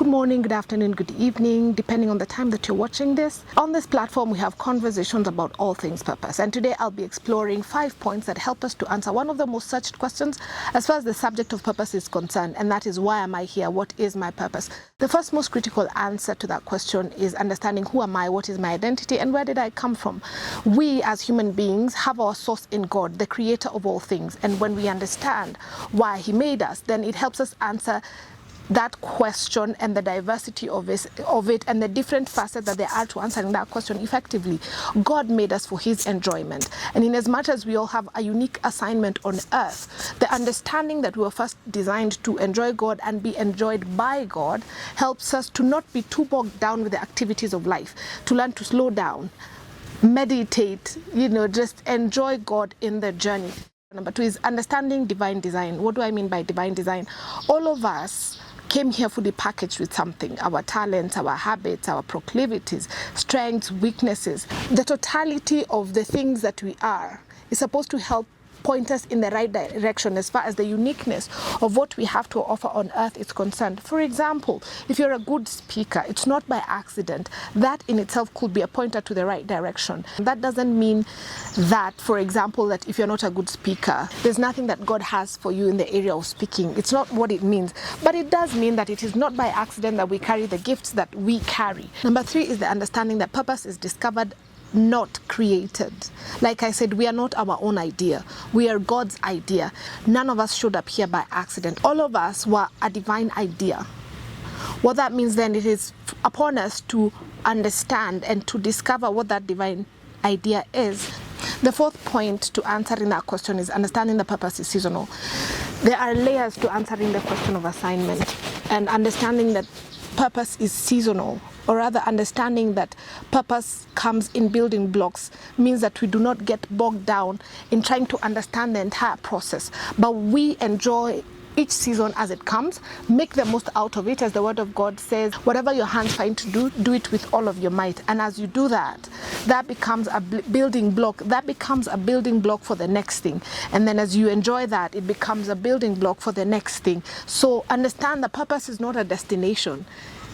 Good morning, good afternoon, good evening, depending on the time that you're watching this. On this platform, we have conversations about all things purpose. And today I'll be exploring 5 points that help us to answer one of the most searched questions as far as the subject of purpose is concerned. And that is, why am I here? What is my purpose? The first most critical answer to that question is understanding who am I, what is my identity, and where did I come from? We as human beings have our source in God, the creator of all things. And when we understand why he made us, then it helps us answer that question and the diversity of it and the different facets that there are to answering that question effectively. God made us for his enjoyment, and in as much as we all have a unique assignment on earth, the understanding that we were first designed to enjoy God and be enjoyed by God helps us to not be too bogged down with the activities of life, to learn to slow down, meditate, just enjoy God in the journey. Number 2 is understanding divine design. What do I mean by divine design? All of us came here fully packaged with something: our talents, our habits, our proclivities, strengths, weaknesses. The totality of the things that we are is supposed to help point us in the right direction as far as the uniqueness of what we have to offer on earth is concerned. For example, if you're a good speaker, it's not by accident. That in itself could be a pointer to the right direction. That doesn't mean that, for example, that if you're not a good speaker, there's nothing that God has for you in the area of speaking. It's not what it means. But it does mean that it is not by accident that we carry the gifts that we carry. Number 3 is the understanding that purpose is discovered, not created. Like I said, we are not our own idea. We are God's idea. None of us showed up here by accident. All of us were a divine idea. What that means then, it is upon us to understand and to discover what that divine idea is. The fourth point to answering that question is understanding the purpose is seasonal. There are layers to answering the question of assignment, and understanding that purpose is seasonal, or rather understanding that purpose comes in building blocks, means that we do not get bogged down in trying to understand the entire process, but we enjoy each season as it comes, make the most out of it. As the word of God says, whatever your hands find to do, do it with all of your might. And as you do that, that becomes a building block. That becomes a building block for the next thing. And then as you enjoy that, it becomes a building block for the next thing. So understand the purpose is not a destination.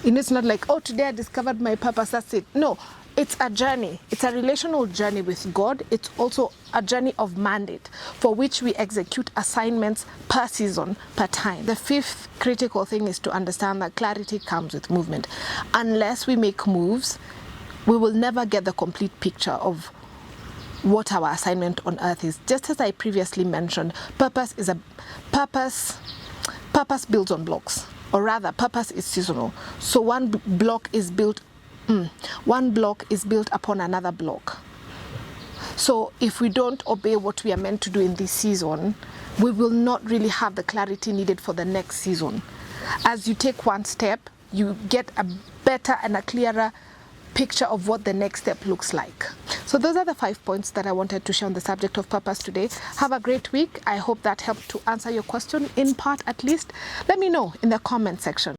It's not like, oh, today I discovered my purpose, that's it. No, it's a journey. It's a relational journey with God. It's also a journey of mandate for which we execute assignments per season, per time. The fifth critical thing is to understand that clarity comes with movement. Unless we make moves, we will never get the complete picture of what our assignment on earth is. Just as I previously mentioned, purpose builds on blocks. Or rather, purpose is seasonal. So one block is built upon another block. So if we don't obey what we are meant to do in this season, we will not really have the clarity needed for the next season. As you take one step, you get a better and a clearer picture of what the next step looks like. So those are the 5 points that I wanted to share on the subject of purpose today. Have a great week. I hope that helped to answer your question in part, at least. Let me know in the comment section.